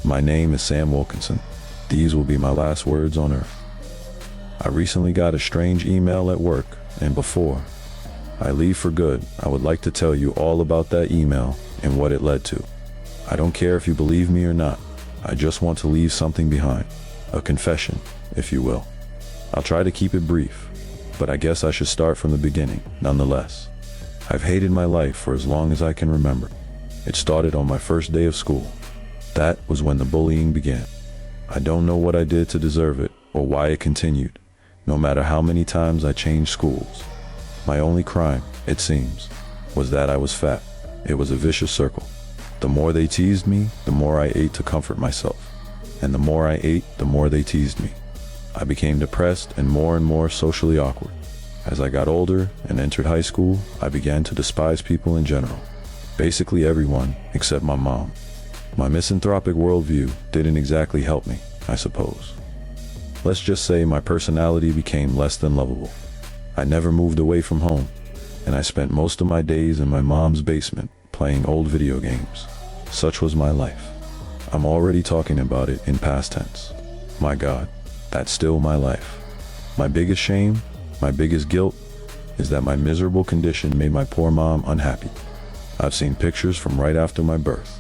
My name is Sam Wilkinson. These will be my last words on earth. I recently got a strange email at work, and before I leave for good, I would like to tell you all about that email and what it led to. I don't care if you believe me or not. I just want to leave something behind. A confession, if you will. I'll try to keep it brief, but I guess I should start from the beginning, nonetheless. I've hated my life for as long as I can remember. It started on my first day of school. That was when the bullying began. I don't know what I did to deserve it, or why it continued, no matter how many times I changed schools. My only crime, it seems, was that I was fat. It was a vicious circle. The more they teased me, the more I ate to comfort myself. And the more I ate, the more they teased me. I became depressed and more socially awkward. As I got older and entered high school, I began to despise people in general. Basically everyone, except my mom. My misanthropic worldview didn't exactly help me, I suppose. Let's just say my personality became less than lovable. I never moved away from home, and I spent most of my days in my mom's basement playing old video games. Such was my life. I'm already talking about it in past tense. My God, that's still my life. My biggest shame, my biggest guilt, is that my miserable condition made my poor mom unhappy. I've seen pictures from right after my birth.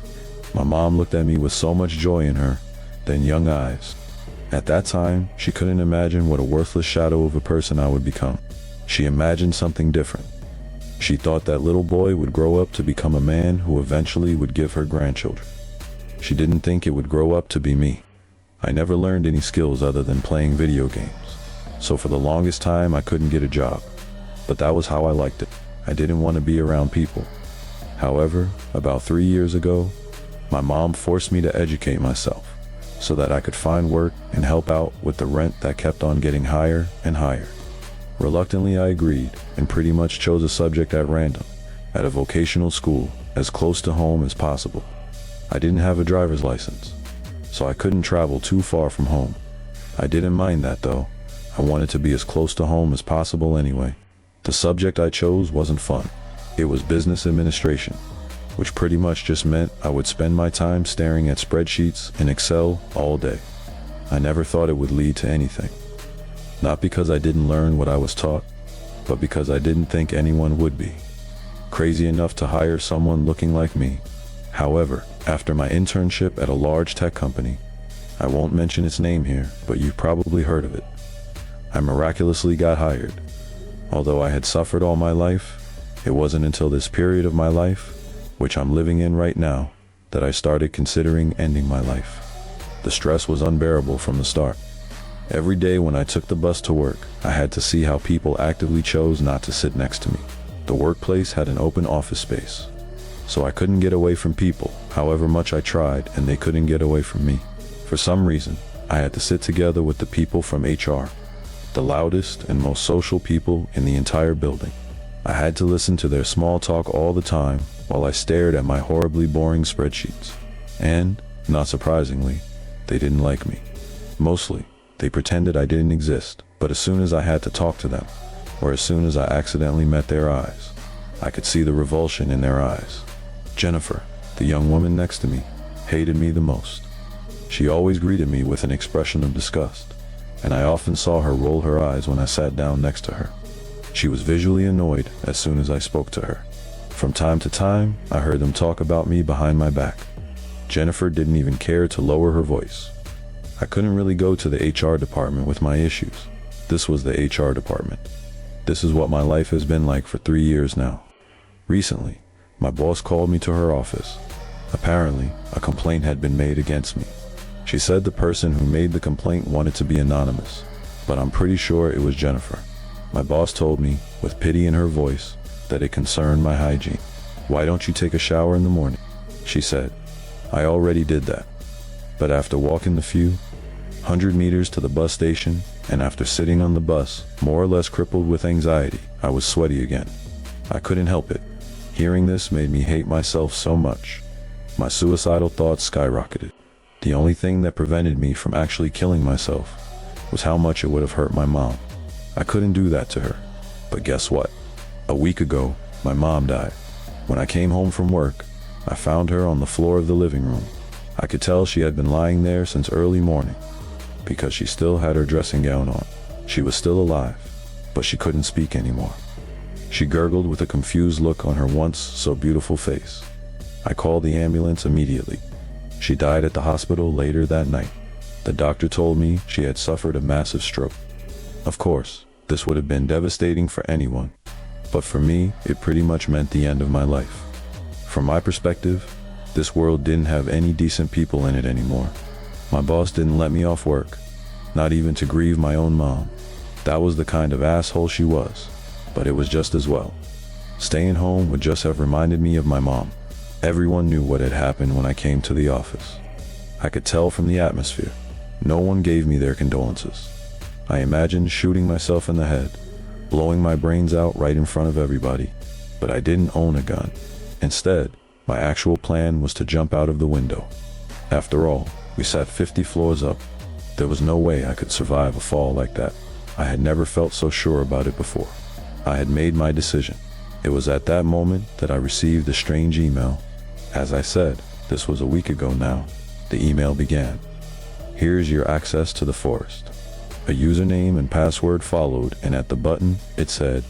My mom looked at me with so much joy in her, then young eyes. At that time, she couldn't imagine what a worthless shadow of a person I would become. She imagined something different. She thought that little boy would grow up to become a man who eventually would give her grandchildren. She didn't think it would grow up to be me. I never learned any skills other than playing video games. So for the longest time, I couldn't get a job. But that was how I liked it. I didn't want to be around people. However, about 3 years ago, my mom forced me to educate myself so that I could find work and help out with the rent that kept on getting higher and higher. Reluctantly, I agreed and pretty much chose a subject at random, at a vocational school, as close to home as possible. I didn't have a driver's license, so I couldn't travel too far from home. I didn't mind that though. I wanted to be as close to home as possible anyway. The subject I chose wasn't fun. It was business administration, which pretty much just meant I would spend my time staring at spreadsheets in Excel all day. I never thought it would lead to anything. Not because I didn't learn what I was taught, but because I didn't think anyone would be crazy enough to hire someone looking like me. However, after my internship at a large tech company, I won't mention its name here, but you've probably heard of it, I miraculously got hired. Although I had suffered all my life, it wasn't until this period of my life, which I'm living in right now, that I started considering ending my life. The stress was unbearable from the start. Every day when I took the bus to work, I had to see how people actively chose not to sit next to me. The workplace had an open office space, so I couldn't get away from people, however much I tried, and they couldn't get away from me. For some reason, I had to sit together with the people from HR, the loudest and most social people in the entire building. I had to listen to their small talk all the time while I stared at my horribly boring spreadsheets. And, not surprisingly, they didn't like me. Mostly, they pretended I didn't exist, but as soon as I had to talk to them, or as soon as I accidentally met their eyes, I could see the revulsion in their eyes. Jennifer, the young woman next to me, hated me the most. She always greeted me with an expression of disgust, and I often saw her roll her eyes when I sat down next to her. She was visually annoyed as soon as I spoke to her. From time to time, I heard them talk about me behind my back. Jennifer didn't even care to lower her voice. I couldn't really go to the HR department with my issues. This was the HR department. This is what my life has been like for 3 years now. Recently, my boss called me to her office. Apparently, a complaint had been made against me. She said the person who made the complaint wanted to be anonymous, but I'm pretty sure it was Jennifer. My boss told me, with pity in her voice, that it concerned my hygiene. "Why don't you take a shower in the morning?" she said. I already did that. But after walking the few 100 meters to the bus station, and after sitting on the bus, more or less crippled with anxiety, I was sweaty again. I couldn't help it. Hearing this made me hate myself so much. My suicidal thoughts skyrocketed. The only thing that prevented me from actually killing myself was how much it would have hurt my mom. I couldn't do that to her. But guess what? A week ago, my mom died. When I came home from work, I found her on the floor of the living room. I could tell she had been lying there since early morning, because she still had her dressing gown on. She was still alive, but she couldn't speak anymore. She gurgled with a confused look on her once so beautiful face. I called the ambulance immediately. She died at the hospital later that night. The doctor told me she had suffered a massive stroke. Of course, this would have been devastating for anyone, but for me, it pretty much meant the end of my life. From my perspective, this world didn't have any decent people in it anymore. My boss didn't let me off work, not even to grieve my own mom. That was the kind of asshole she was, but it was just as well. Staying home would just have reminded me of my mom. Everyone knew what had happened when I came to the office. I could tell from the atmosphere. No one gave me their condolences. I imagined shooting myself in the head, blowing my brains out right in front of everybody, but I didn't own a gun. Instead, my actual plan was to jump out of the window. After all, we sat 50 floors up. There was no way I could survive a fall like that. I had never felt so sure about it before. I had made my decision. It was at that moment that I received a strange email. As I said, this was a week ago now. The email began. Here's your access to the forest. A username and password followed, and at the button, it said,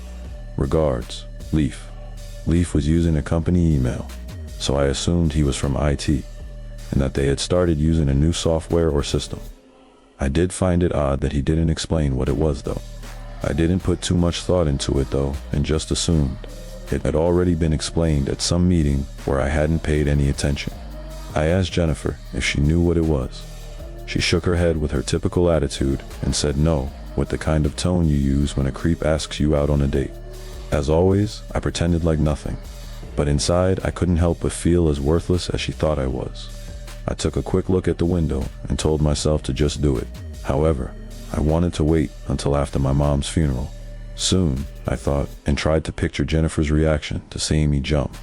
Regards, Leaf. Leaf was using a company email, so I assumed he was from IT, and that they had started using a new software or system. I did find it odd that he didn't explain what it was though. I didn't put too much thought into it though, and just assumed. It had already been explained at some meeting where I hadn't paid any attention. I asked Jennifer if she knew what it was. She shook her head with her typical attitude and said no, with the kind of tone you use when a creep asks you out on a date. As always, I pretended like nothing, but inside I couldn't help but feel as worthless as she thought I was. I took a quick look at the window and told myself to just do it. However, I wanted to wait until after my mom's funeral. Soon, I thought, and tried to picture Jennifer's reaction to seeing me jump.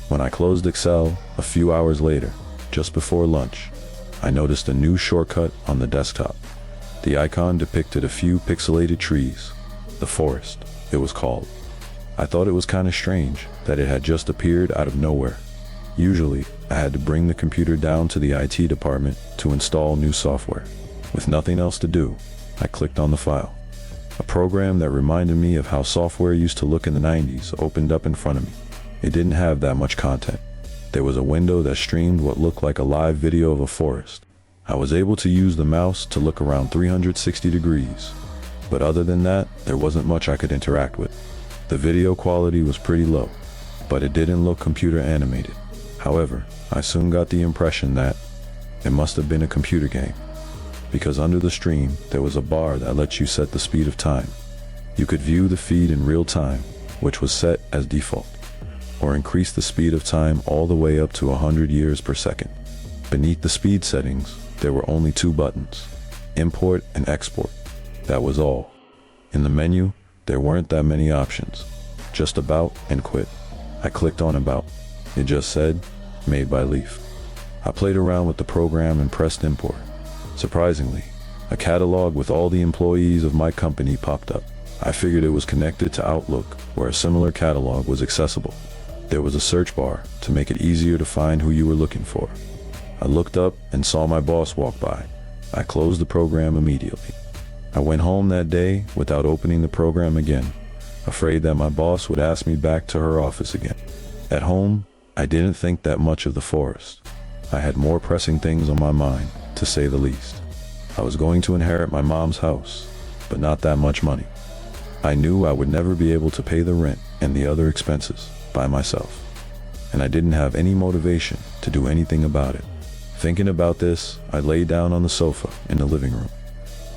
When I closed Excel, a few hours later, just before lunch, I noticed a new shortcut on the desktop. The icon depicted a few pixelated trees. The forest, it was called. I thought it was kind of strange that it had just appeared out of nowhere. Usually, I had to bring the computer down to the IT department to install new software. With nothing else to do, I clicked on the file. A program that reminded me of how software used to look in the 90s opened up in front of me. It didn't have that much content. There was a window that streamed what looked like a live video of a forest. I was able to use the mouse to look around 360 degrees. But other than that, there wasn't much I could interact with. The video quality was pretty low, but it didn't look computer animated. However, I soon got the impression that it must have been a computer game, because under the stream there was a bar that lets you set the speed of time. You could view the feed in real time, which was set as default, or increase the speed of time all the way up to 100 years per second. Beneath the speed settings, there were only two buttons, import and export. That was all. In the menu, there weren't that many options, just about and quit. I clicked on about. It just said, made by Leaf. I played around with the program and pressed import. Surprisingly, a catalog with all the employees of my company popped up. I figured it was connected to Outlook, where a similar catalog was accessible. There was a search bar to make it easier to find who you were looking for. I looked up and saw my boss walk by. I closed the program immediately. I went home that day without opening the program again, afraid that my boss would ask me back to her office again. At home, I didn't think that much of the forest. I had more pressing things on my mind, to say the least. I was going to inherit my mom's house, but not that much money. I knew I would never be able to pay the rent and the other expenses by myself, and I didn't have any motivation to do anything about it. Thinking about this, I lay down on the sofa in the living room,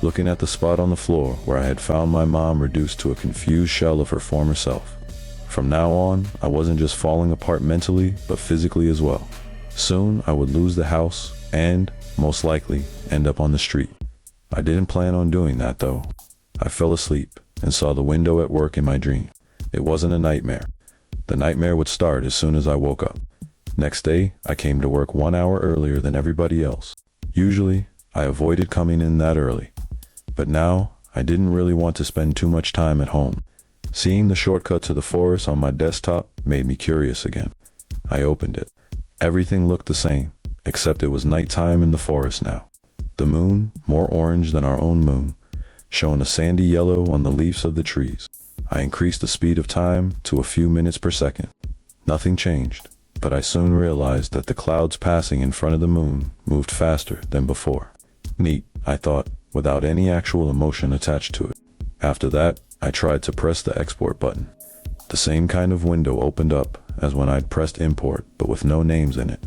looking at the spot on the floor where I had found my mom reduced to a confused shell of her former self. From now on, I wasn't just falling apart mentally, but physically as well. Soon, I would lose the house and, most likely, end up on the street. I didn't plan on doing that though. I fell asleep and saw the window at work in my dream. It wasn't a nightmare. The nightmare would start as soon as I woke up. Next day, I came to work 1 hour earlier than everybody else. Usually, I avoided coming in that early. But now, I didn't really want to spend too much time at home. Seeing the shortcut to the forest on my desktop made me curious again. I opened it. Everything looked the same, except it was nighttime in the forest now. The moon, more orange than our own moon, shone a sandy yellow on the leaves of the trees. I increased the speed of time to a few minutes per second. Nothing changed, but I soon realized that the clouds passing in front of the moon moved faster than before. Neat, I thought, without any actual emotion attached to it. After that, I tried to press the export button. The same kind of window opened up as when I'd pressed import, but with no names in it.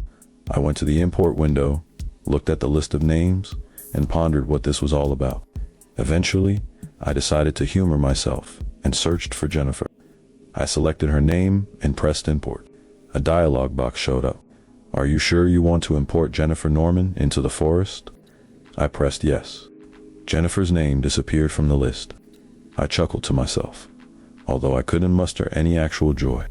I went to the import window, looked at the list of names, and pondered what this was all about. Eventually, I decided to humor myself and searched for Jennifer. I selected her name and pressed import. A dialog box showed up. "Are you sure you want to import Jennifer Norman into the forest?" I pressed yes. Jennifer's name disappeared from the list. I chuckled to myself, although I couldn't muster any actual joy,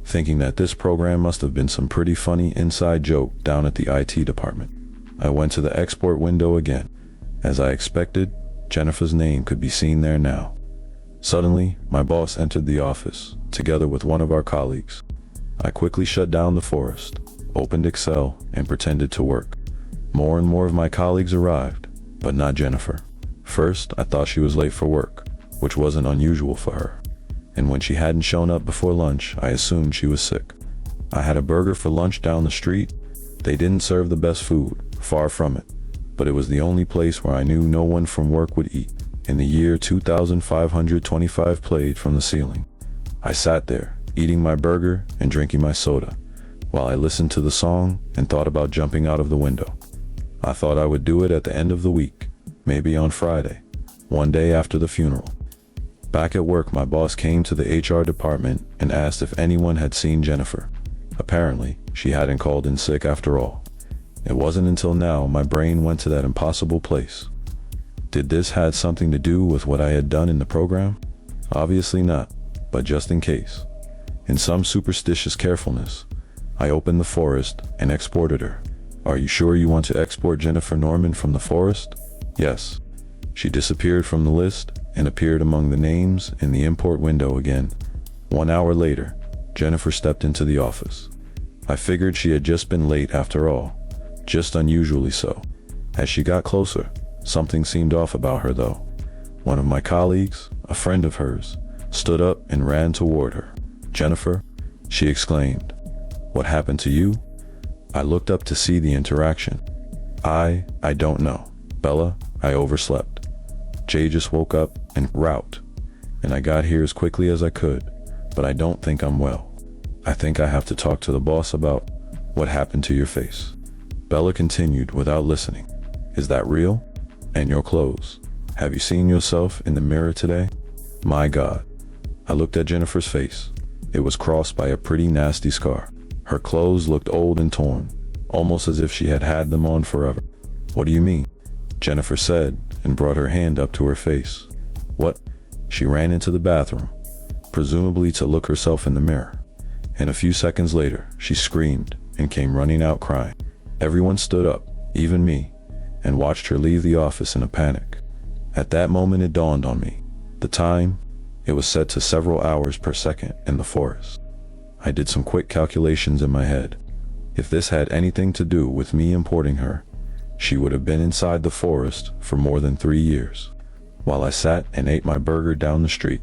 thinking that this program must have been some pretty funny inside joke down at the IT department. I went to the export window again. As I expected, Jennifer's name could be seen there now. Suddenly, my boss entered the office, together with one of our colleagues. I quickly shut down the forest, opened Excel, and pretended to work. More and more of my colleagues arrived, but not Jennifer. First, I thought she was late for work, which wasn't unusual for her. And when she hadn't shown up before lunch, I assumed she was sick. I had a burger for lunch down the street. They didn't serve the best food, far from it, but it was the only place where I knew no one from work would eat. In the year 2525 played from the ceiling. I sat there, eating my burger and drinking my soda, while I listened to the song and thought about jumping out of the window. I thought I would do it at the end of the week, maybe on Friday, one day after the funeral. Back at work, my boss came to the HR department and asked if anyone had seen Jennifer. Apparently, she hadn't called in sick after all. It wasn't until now my brain went to that impossible place. Did this had something to do with what I had done in the program? Obviously not, but just in case. In some superstitious carefulness, I opened the forest and exported her. "Are you sure you want to export Jennifer Norman from the forest?" "Yes." She disappeared from the list and appeared among the names in the import window again. 1 hour later, Jennifer stepped into the office. I figured she had just been late after all, just unusually so. As she got closer, something seemed off about her though. One of my colleagues, a friend of hers, stood up and ran toward her. "Jennifer," she exclaimed. "What happened to you?" I looked up to see the interaction. I don't know. Bella, I overslept. Jay just woke up en route, and I got here as quickly as I could, but I don't think I'm well. I think I have to talk to the boss about what happened to your face. Bella continued without listening. "Is that real? And your clothes. Have you seen yourself in the mirror today?" My God. I looked at Jennifer's face. It was crossed by a pretty nasty scar. Her clothes looked old and torn, almost as if she had had them on forever. "What do you mean?" Jennifer said, and brought her hand up to her face. "What?" She ran into the bathroom, presumably to look herself in the mirror. And a few seconds later, she screamed and came running out crying. Everyone stood up, even me, and watched her leave the office in a panic. At that moment it dawned on me. The time, it was set to several hours per second in the forest. I did some quick calculations in my head. If this had anything to do with me importing her, she would have been inside the forest for more than 3 years. While I sat and ate my burger down the street,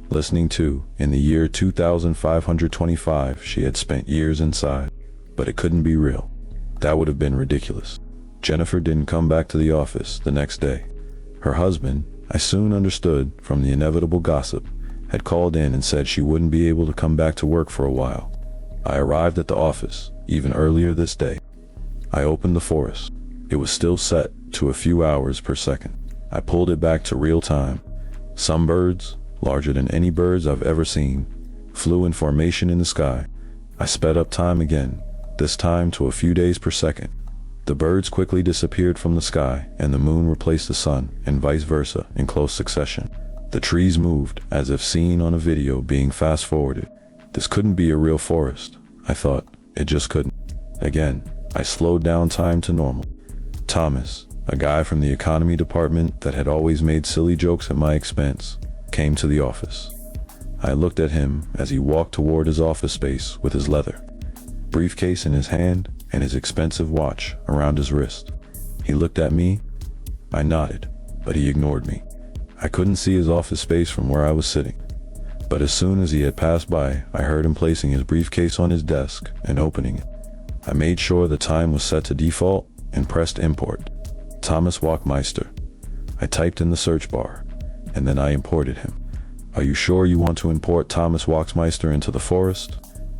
listening to, in the year 2525, she had spent years inside. But it couldn't be real. That would have been ridiculous. Jennifer didn't come back to the office the next day. Her husband, I soon understood from the inevitable gossip, had called in and said she wouldn't be able to come back to work for a while. I arrived at the office, even earlier this day. I opened the forest. It was still set to a few hours per second. I pulled it back to real time. Some birds, larger than any birds I've ever seen, flew in formation in the sky. I sped up time again, this time to a few days per second. The birds quickly disappeared from the sky, and the moon replaced the sun, and vice versa, in close succession. The trees moved, as if seen on a video being fast-forwarded. This couldn't be a real forest, I thought. It just couldn't. Again, I slowed down time to normal. Thomas, a guy from the economy department that had always made silly jokes at my expense, came to the office. I looked at him as he walked toward his office space with his leather briefcase in his hand and his expensive watch around his wrist. He looked at me. I nodded, but he ignored me. I couldn't see his office space from where I was sitting. But as soon as he had passed by, I heard him placing his briefcase on his desk and opening it. I made sure the time was set to default and pressed import. Thomas Walkmeister. I typed in the search bar, and then I imported him. Are you sure you want to import Thomas Walkmeister into the forest?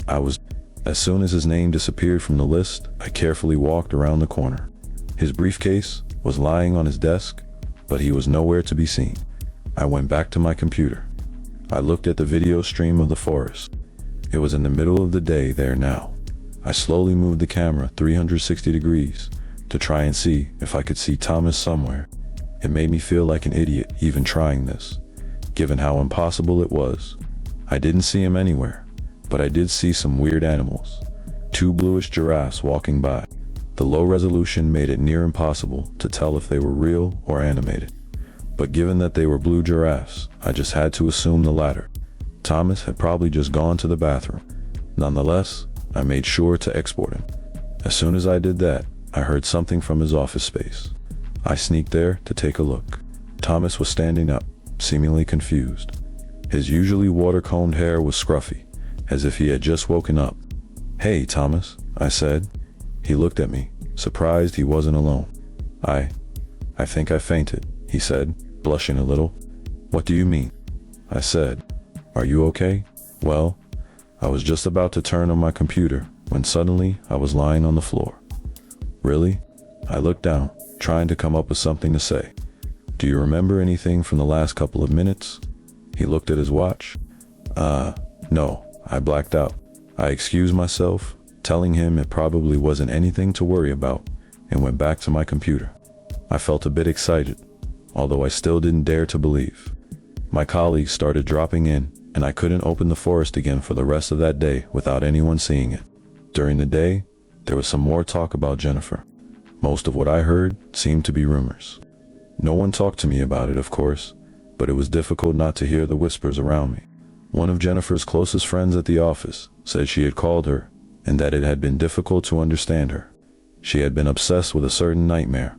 As soon as his name disappeared from the list, I carefully walked around the corner. His briefcase was lying on his desk, but he was nowhere to be seen. I went back to my computer. I looked at the video stream of the forest. It was in the middle of the day there now. I slowly moved the camera 360 degrees to try and see if I could see Thomas somewhere. It made me feel like an idiot even trying this, given how impossible it was. I didn't see him anywhere, but I did see some weird animals. 2 bluish giraffes walking by. The low resolution made it near impossible to tell if they were real or animated. But given that they were blue giraffes, I just had to assume the latter. Thomas had probably just gone to the bathroom. Nonetheless, I made sure to export him. As soon as I did that, I heard something from his office space. I sneaked there to take a look. Thomas was standing up, seemingly confused. His usually water-combed hair was scruffy, as if he had just woken up. "Hey, Thomas," I said. He looked at me, surprised he wasn't alone. I think I fainted," he said, blushing a little. "What do you mean?" I said. "Are you okay?" "Well, I was just about to turn on my computer when suddenly I was lying on the floor." "Really?" I looked down, trying to come up with something to say. "Do you remember anything from the last couple of minutes?" He looked at his watch. No, I blacked out." I excused myself, telling him it probably wasn't anything to worry about, and went back to my computer. I felt a bit excited, although I still didn't dare to believe. My colleagues started dropping in, and I couldn't open the forest again for the rest of that day without anyone seeing it. During the day, there was some more talk about Jennifer. Most of what I heard seemed to be rumors. No one talked to me about it, of course, but it was difficult not to hear the whispers around me. One of Jennifer's closest friends at the office said she had called her and that it had been difficult to understand her. She had been obsessed with a certain nightmare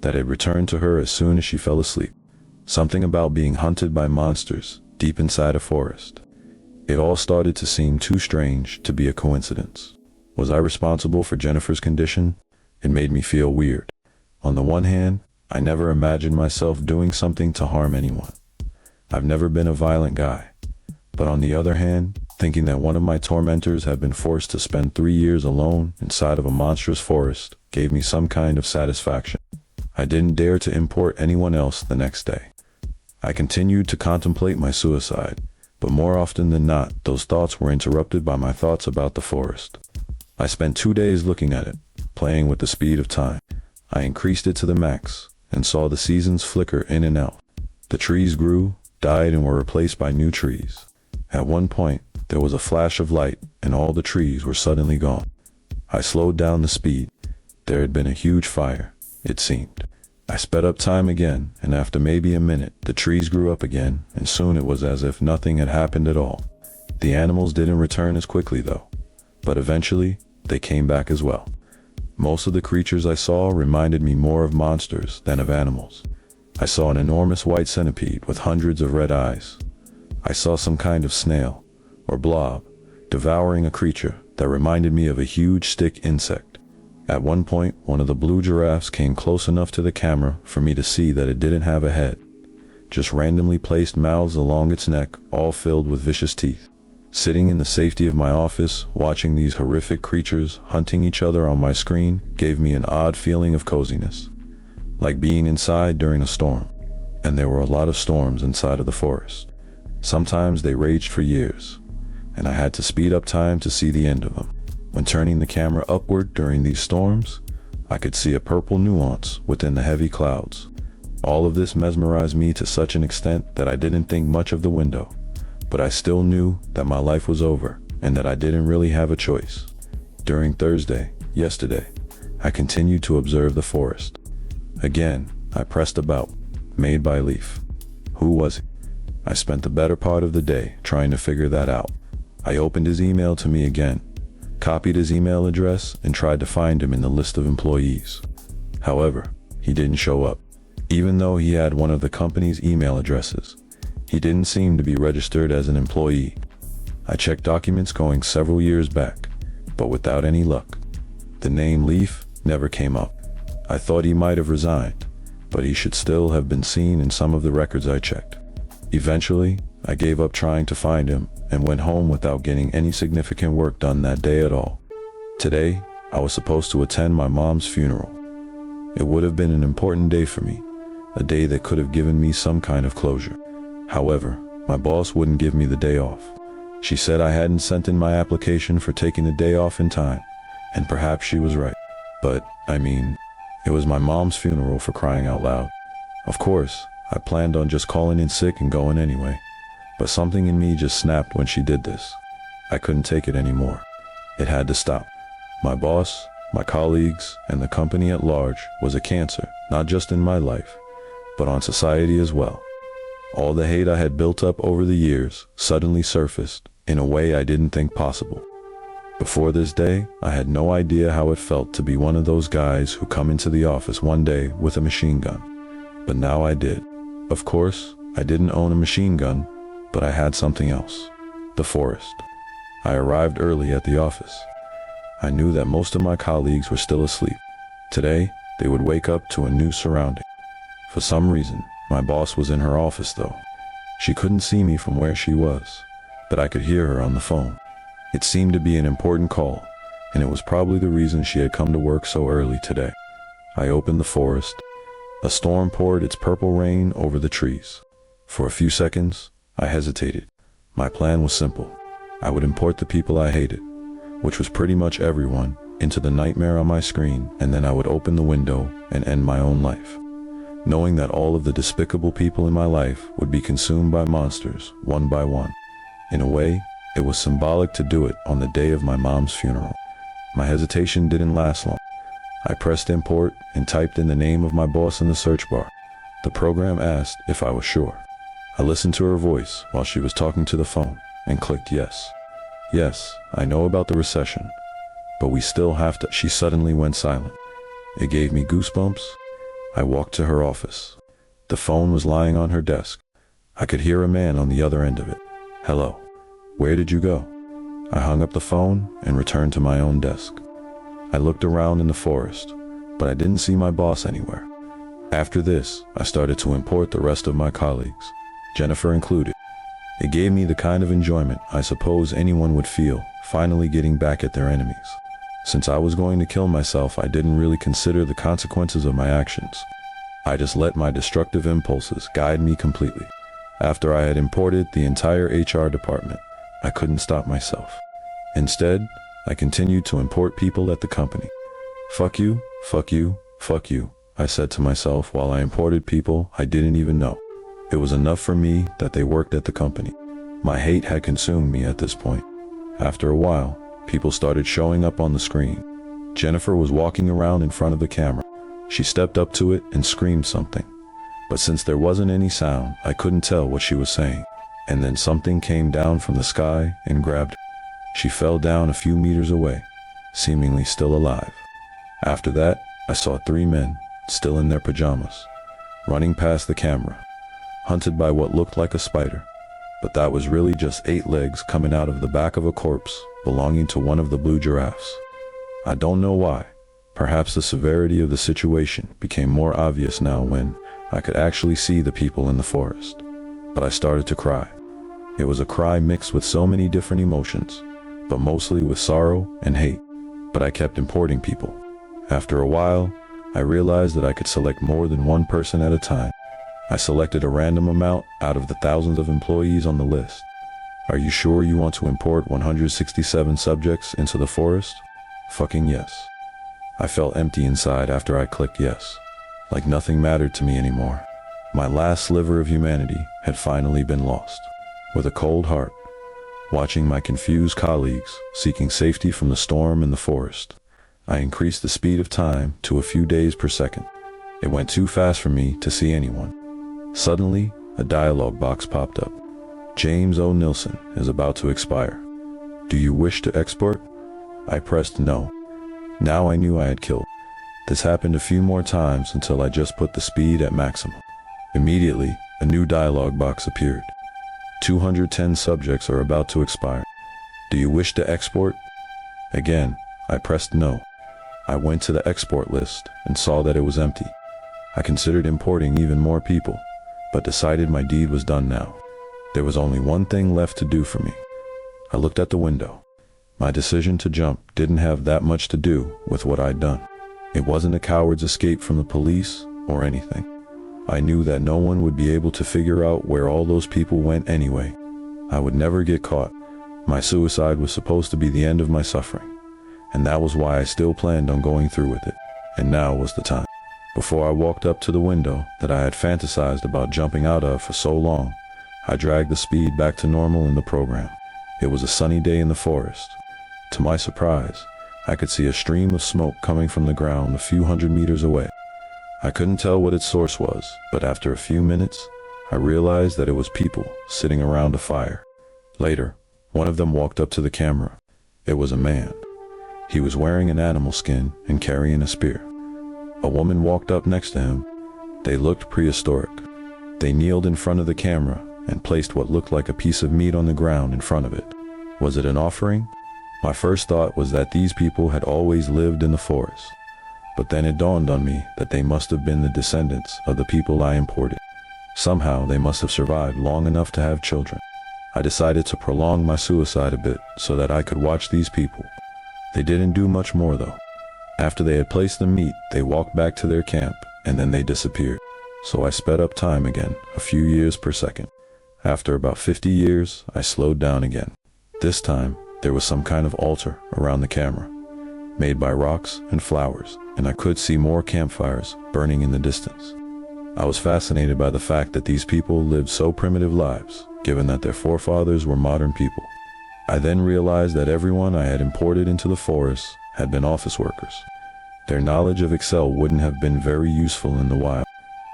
that had returned to her as soon as she fell asleep. Something about being hunted by monsters deep inside a forest. It all started to seem too strange to be a coincidence. Was I responsible for Jennifer's condition? It made me feel weird. On the one hand, I never imagined myself doing something to harm anyone. I've never been a violent guy. But on the other hand, thinking that one of my tormentors had been forced to spend 3 years alone inside of a monstrous forest gave me some kind of satisfaction. I didn't dare to import anyone else the next day. I continued to contemplate my suicide, but more often than not, those thoughts were interrupted by my thoughts about the forest. I spent 2 days looking at it, playing with the speed of time. I increased it to the max, and saw the seasons flicker in and out. The trees grew, died, and were replaced by new trees. At one point, there was a flash of light, and all the trees were suddenly gone. I slowed down the speed. There had been a huge fire, it seemed. I sped up time again, and after maybe a minute, the trees grew up again, and soon it was as if nothing had happened at all. The animals didn't return as quickly though, but eventually, they came back as well. Most of the creatures I saw reminded me more of monsters than of animals. I saw an enormous white centipede with hundreds of red eyes. I saw some kind of snail, or blob, devouring a creature that reminded me of a huge stick insect. At one point, one of the blue giraffes came close enough to the camera for me to see that it didn't have a head, just randomly placed mouths along its neck, all filled with vicious teeth. Sitting in the safety of my office, watching these horrific creatures hunting each other on my screen gave me an odd feeling of coziness, like being inside during a storm. And there were a lot of storms inside of the forest. Sometimes they raged for years, and I had to speed up time to see the end of them. When turning the camera upward during these storms, I could see a purple nuance within the heavy clouds. All of this mesmerized me to such an extent that I didn't think much of the window, but I still knew that my life was over and that I didn't really have a choice. During yesterday, I continued to observe the forest. Again, I pressed about, made by Leaf. Who was he? I spent the better part of the day trying to figure that out. I opened his email to me again, copied his email address, and tried to find him in the list of employees. However, he didn't show up. Even though he had one of the company's email addresses, he didn't seem to be registered as an employee. I checked documents going several years back, but without any luck. The name Leaf never came up. I thought he might have resigned, but he should still have been seen in some of the records I checked. Eventually, I gave up trying to find him and went home without getting any significant work done that day at all. Today, I was supposed to attend my mom's funeral. It would have been an important day for me, a day that could have given me some kind of closure. However, my boss wouldn't give me the day off. She said I hadn't sent in my application for taking the day off in time, and perhaps she was right. But, it was my mom's funeral, for crying out loud. Of course, I planned on just calling in sick and going anyway. But something in me just snapped when she did this. I couldn't take it anymore. It had to stop. My boss, my colleagues, and the company at large was a cancer, not just in my life, but on society as well. All the hate I had built up over the years suddenly surfaced in a way I didn't think possible. Before this day, I had no idea how it felt to be one of those guys who come into the office one day with a machine gun. But now I did. Of course, I didn't own a machine gun, but I had something else. The forest. I arrived early at the office. I knew that most of my colleagues were still asleep. Today, they would wake up to a new surrounding. For some reason, my boss was in her office though. She couldn't see me from where she was, but I could hear her on the phone. It seemed to be an important call, and it was probably the reason she had come to work so early today. I opened the forest. A storm poured its purple rain over the trees. For a few seconds, I hesitated. My plan was simple. I would import the people I hated, which was pretty much everyone, into the nightmare on my screen, and then I would open the window and end my own life. Knowing that all of the despicable people in my life would be consumed by monsters, one by one. In a way, it was symbolic to do it on the day of my mom's funeral. My hesitation didn't last long. I pressed import and typed in the name of my boss in the search bar. The program asked if I was sure. I listened to her voice while she was talking to the phone and clicked yes. Yes, I know about the recession, but we still have to. She suddenly went silent. It gave me goosebumps. I walked to her office. The phone was lying on her desk. I could hear a man on the other end of it. Hello. Where did you go? I hung up the phone and returned to my own desk. I looked around in the forest, but I didn't see my boss anywhere. After this, I started to import the rest of my colleagues, Jennifer included. It gave me the kind of enjoyment I suppose anyone would feel, finally getting back at their enemies. Since I was going to kill myself, I didn't really consider the consequences of my actions. I just let my destructive impulses guide me completely. After I had imported the entire HR department, I couldn't stop myself. Instead, I continued to import people at the company. Fuck you, fuck you, fuck you, I said to myself while I imported people I didn't even know. It was enough for me that they worked at the company. My hate had consumed me at this point. After a while, people started showing up on the screen. Jennifer was walking around in front of the camera. She stepped up to it and screamed something. But since there wasn't any sound, I couldn't tell what she was saying. And then something came down from the sky and grabbed her. She fell down a few meters away, seemingly still alive. After that, I saw 3 men, still in their pajamas, running past the camera, hunted by what looked like a spider. But that was really just 8 legs coming out of the back of a corpse belonging to one of the blue giraffes. I don't know why. Perhaps the severity of the situation became more obvious now when I could actually see the people in the forest. But I started to cry. It was a cry mixed with so many different emotions, but mostly with sorrow and hate. But I kept importing people. After a while, I realized that I could select more than one person at a time. I selected a random amount out of the thousands of employees on the list. Are you sure you want to import 167 subjects into the forest? Fucking yes. I felt empty inside after I clicked yes. Like nothing mattered to me anymore. My last sliver of humanity had finally been lost. With a cold heart, watching my confused colleagues seeking safety from the storm in the forest, I increased the speed of time to a few days per second. It went too fast for me to see anyone. Suddenly, a dialogue box popped up. James O. Nilsson is about to expire. Do you wish to export? I pressed no. Now I knew I had killed. This happened a few more times until I just put the speed at maximum. Immediately, a new dialog box appeared. 210 subjects are about to expire. Do you wish to export? Again, I pressed no. I went to the export list and saw that it was empty. I considered importing even more people, but decided my deed was done now. There was only one thing left to do for me. I looked at the window. My decision to jump didn't have that much to do with what I'd done. It wasn't a coward's escape from the police or anything. I knew that no one would be able to figure out where all those people went anyway. I would never get caught. My suicide was supposed to be the end of my suffering, and that was why I still planned on going through with it. And now was the time. Before I walked up to the window that I had fantasized about jumping out of for so long, I dragged the speed back to normal in the program. It was a sunny day in the forest. To my surprise, I could see a stream of smoke coming from the ground a few hundred meters away. I couldn't tell what its source was, but after a few minutes, I realized that it was people sitting around a fire. Later, one of them walked up to the camera. It was a man. He was wearing an animal skin and carrying a spear. A woman walked up next to him. They looked prehistoric. They kneeled in front of the camera and placed what looked like a piece of meat on the ground in front of it. Was it an offering? My first thought was that these people had always lived in the forest. But then it dawned on me that they must have been the descendants of the people I imported. Somehow they must have survived long enough to have children. I decided to prolong my suicide a bit so that I could watch these people. They didn't do much more though. After they had placed the meat, they walked back to their camp, and then they disappeared. So I sped up time again, a few years per second. After about 50 years, I slowed down again. This time, there was some kind of altar around the camera, made by rocks and flowers, and I could see more campfires burning in the distance. I was fascinated by the fact that these people lived so primitive lives, given that their forefathers were modern people. I then realized that everyone I had imported into the forest had been office workers. Their knowledge of Excel wouldn't have been very useful in the wild.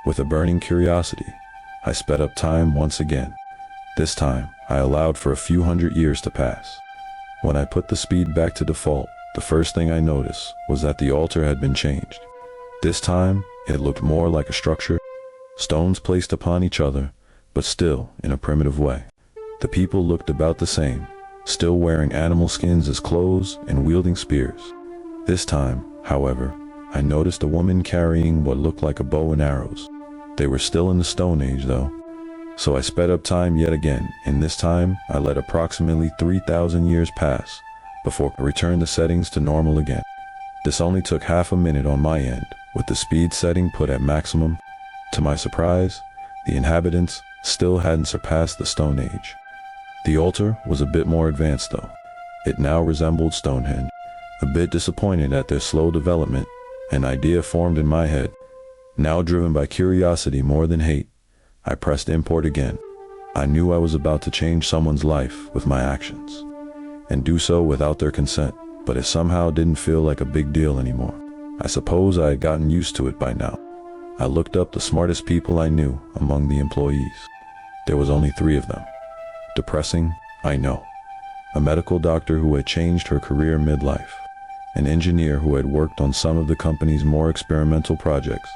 With a burning curiosity, I sped up time once again. This time, I allowed for a few hundred years to pass. When I put the speed back to default, the first thing I noticed was that the altar had been changed. This time, it looked more like a structure, stones placed upon each other, but still in a primitive way. The people looked about the same, still wearing animal skins as clothes and wielding spears. This time, however, I noticed a woman carrying what looked like a bow and arrows. They were still in the Stone Age though. So I sped up time yet again, and this time I let approximately 3,000 years pass before I returned the settings to normal again. This only took half a minute on my end, with the speed setting put at maximum. To my surprise, the inhabitants still hadn't surpassed the Stone Age. The altar was a bit more advanced though. It now resembled Stonehenge. A bit disappointed at their slow development, an idea formed in my head. Now driven by curiosity more than hate, I pressed import again. I knew I was about to change someone's life with my actions, and do so without their consent, but it somehow didn't feel like a big deal anymore. I suppose I had gotten used to it by now. I looked up the smartest people I knew among the employees. There was only 3 of them. Depressing, I know. A medical doctor who had changed her career midlife, an engineer who had worked on some of the company's more experimental projects,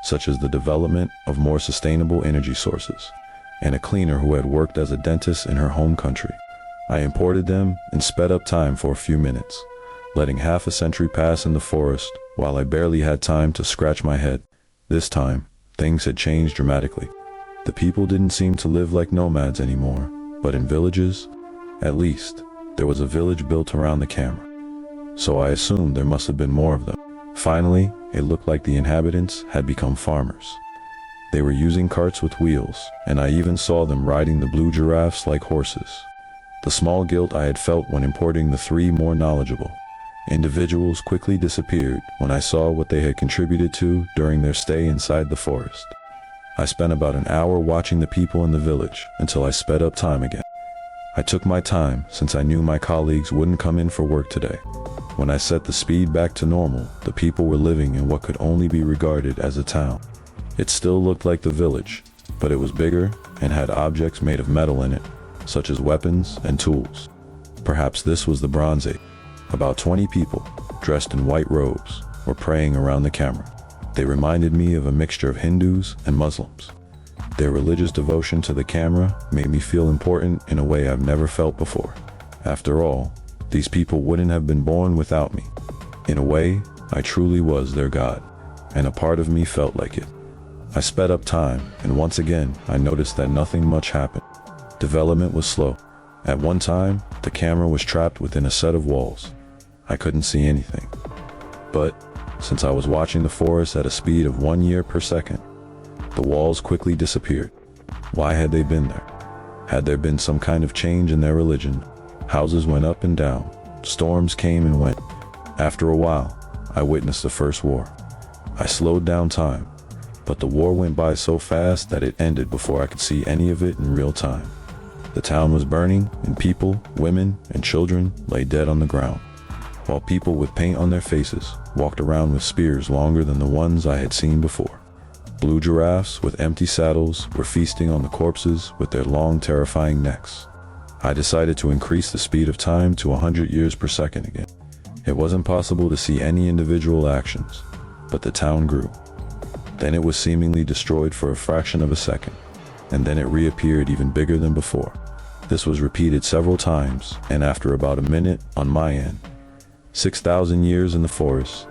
such as the development of more sustainable energy sources, and a cleaner who had worked as a dentist in her home country. I imported them and sped up time for a few minutes, letting half a century pass in the forest while I barely had time to scratch my head. This time, things had changed dramatically. The people didn't seem to live like nomads anymore, but in villages. At least, there was a village built around the camera, so I assumed there must have been more of them. Finally, it looked like the inhabitants had become farmers. They were using carts with wheels, and I even saw them riding the blue giraffes like horses. The small guilt I had felt when importing the 3 more knowledgeable individuals quickly disappeared when I saw what they had contributed to during their stay inside the forest. I spent about an hour watching the people in the village until I sped up time again. I took my time since I knew my colleagues wouldn't come in for work today. When I set the speed back to normal, the people were living in what could only be regarded as a town. It still looked like the village, but it was bigger and had objects made of metal in it, such as weapons and tools. Perhaps this was the Bronze Age. About 20 people, dressed in white robes, were praying around the camera. They reminded me of a mixture of Hindus and Muslims. Their religious devotion to the camera made me feel important in a way I've never felt before. After all, these people wouldn't have been born without me. In a way, I truly was their God, and a part of me felt like it. I sped up time, and once again, I noticed that nothing much happened. Development was slow. At one time, the camera was trapped within a set of walls. I couldn't see anything. But, since I was watching the forest at a speed of 1 year per second, the walls quickly disappeared. Why had they been there? Had there been some kind of change in their religion? Houses went up and down. Storms came and went. After a while, I witnessed the first war. I slowed down time, but the war went by so fast that it ended before I could see any of it in real time. The town was burning, and people, women, and children lay dead on the ground, while people with paint on their faces walked around with spears longer than the ones I had seen before. Blue giraffes with empty saddles were feasting on the corpses with their long, terrifying necks. I decided to increase the speed of time to 100 years per second again. It wasn't possible to see any individual actions, but the town grew. Then it was seemingly destroyed for a fraction of a second, and then it reappeared even bigger than before. This was repeated several times, and after about a minute on my end, 6,000 years in the forest,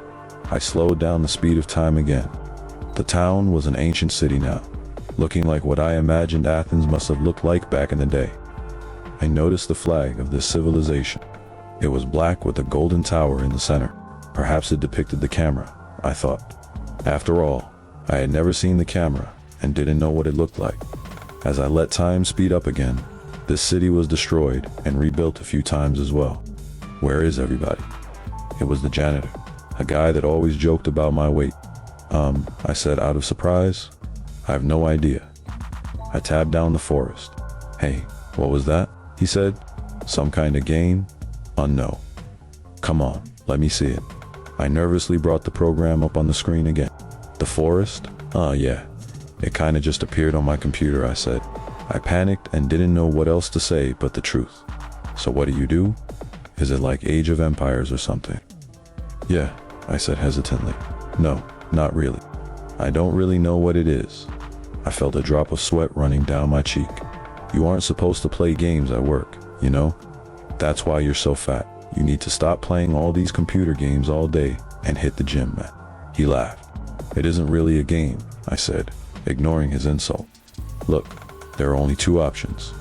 I slowed down the speed of time again. The town was an ancient city now, looking like what I imagined Athens must have looked like back in the day. I noticed the flag of this civilization. It was black with a golden tower in the center. Perhaps it depicted the camera, I thought. After all, I had never seen the camera and didn't know what it looked like. As I let time speed up again, this city was destroyed and rebuilt a few times as well. Where is everybody? It was the janitor, a guy that always joked about my weight. I said out of surprise, I have no idea. I tabbed down the forest. Hey, what was that? He said. Some kind of game? No. Come on, let me see it. I nervously brought the program up on the screen again. The forest? Yeah. It kinda just appeared on my computer, I said. I panicked and didn't know what else to say but the truth. So what do? Is it like Age of Empires or something? Yeah, I said hesitantly. No, not really. I don't really know what it is. I felt a drop of sweat running down my cheek. You aren't supposed to play games at work, you know? That's why you're so fat. You need to stop playing all these computer games all day and hit the gym, man. He laughed. It isn't really a game, I said, ignoring his insult. Look, there are only two options,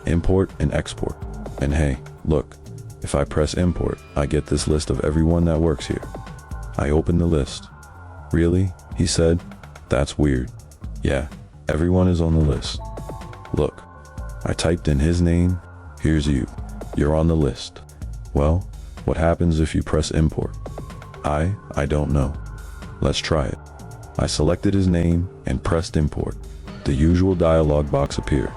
import and export. And hey, look, if I press import, I get this list of everyone that works here. I opened the list. Really? He said. That's weird. Yeah, everyone is on the list. Look, I typed in his name. Here's you. You're on the list. Well, what happens if you press import? I don't know. Let's try it. I selected his name and pressed import. The usual dialog box appeared.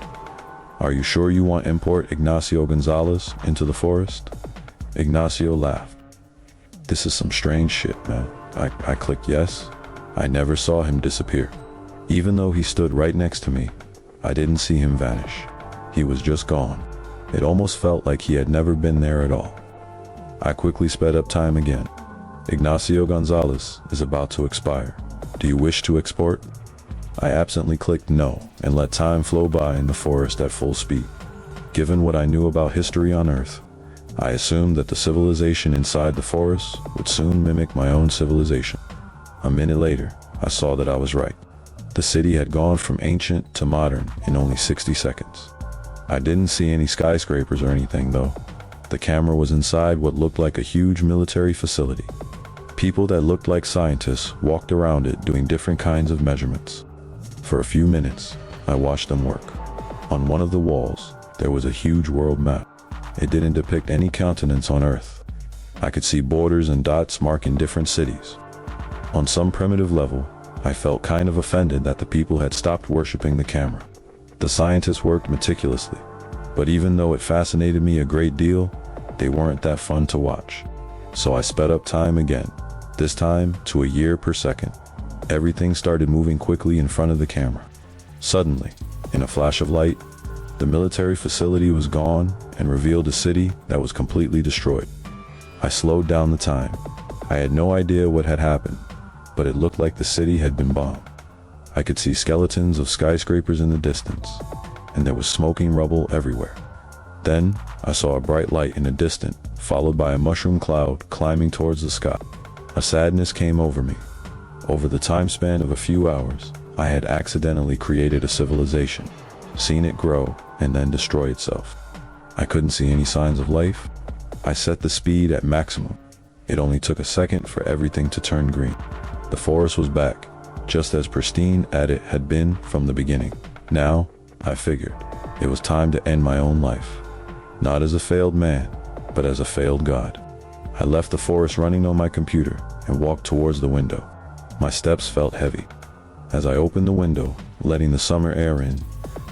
Are you sure you want import Ignacio Gonzalez into the forest? Ignacio laughed. This is some strange shit, man. I clicked yes. I never saw him disappear. Even though he stood right next to me, I didn't see him vanish. He was just gone. It almost felt like he had never been there at all. I quickly sped up time again. Ignacio Gonzalez is about to expire. Do you wish to export? I absently clicked no and let time flow by in the forest at full speed. Given what I knew about history on Earth, I assumed that the civilization inside the forest would soon mimic my own civilization. A minute later, I saw that I was right. The city had gone from ancient to modern in only 60 seconds. I didn't see any skyscrapers or anything though. The camera was inside what looked like a huge military facility. People that looked like scientists walked around it doing different kinds of measurements. For a few minutes, I watched them work. On one of the walls, there was a huge world map. It didn't depict any continents on Earth. I could see borders and dots marking different cities. On some primitive level, I felt kind of offended that the people had stopped worshiping the camera. The scientists worked meticulously, but even though it fascinated me a great deal, they weren't that fun to watch. So I sped up time again, this time to a year per second. Everything started moving quickly in front of the camera. Suddenly, in a flash of light, the military facility was gone and revealed a city that was completely destroyed. I slowed down the time. I had no idea what had happened, but it looked like the city had been bombed. I could see skeletons of skyscrapers in the distance, and there was smoking rubble everywhere. Then, I saw a bright light in the distance, followed by a mushroom cloud climbing towards the sky. A sadness came over me. Over the time span of a few hours, I had accidentally created a civilization, seen it grow, and then destroy itself. I couldn't see any signs of life. I set the speed at maximum. It only took a second for everything to turn green. The forest was back, just as pristine as it had been from the beginning. Now, I figured, it was time to end my own life. Not as a failed man, but as a failed god. I left the forest running on my computer and walked towards the window. My steps felt heavy. As I opened the window, letting the summer air in,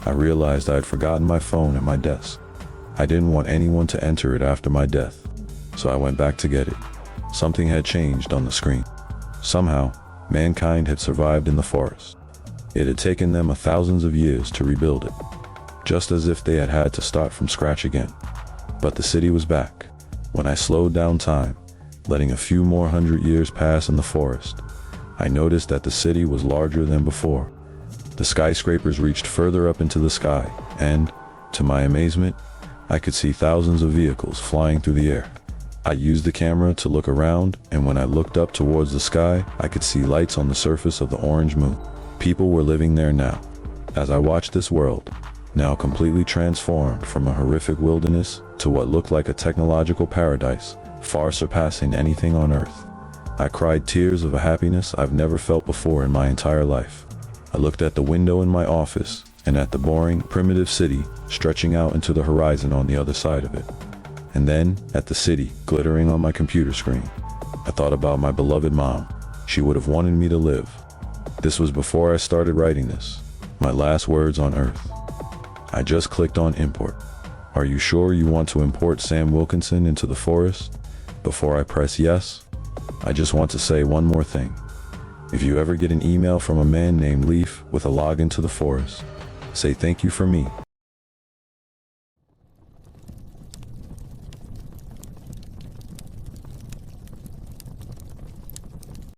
I realized I had forgotten my phone at my desk. I didn't want anyone to enter it after my death, so I went back to get it. Something had changed on the screen. Somehow, mankind had survived in the forest. It had taken them thousands of years to rebuild it, just as if they had had to start from scratch again. But the city was back. When I slowed down time, letting a few more 100 years pass in the forest, I noticed that the city was larger than before. The skyscrapers reached further up into the sky, and, to my amazement, I could see thousands of vehicles flying through the air. I used the camera to look around, and when I looked up towards the sky, I could see lights on the surface of the orange moon. People were living there now. As I watched this world, now completely transformed from a horrific wilderness to what looked like a technological paradise, far surpassing anything on Earth, I cried tears of a happiness I've never felt before in my entire life. I looked at the window in my office and at the boring, primitive city stretching out into the horizon on the other side of it. And then, at the city glittering on my computer screen, I thought about my beloved mom. She would have wanted me to live. This was before I started writing this, my last words on Earth. I just clicked on import. Are you sure you want to import Sam Wilkinson into the forest? Before I press yes, I just want to say one more thing. If you ever get an email from a man named Leaf with a login to the forest, say thank you for me.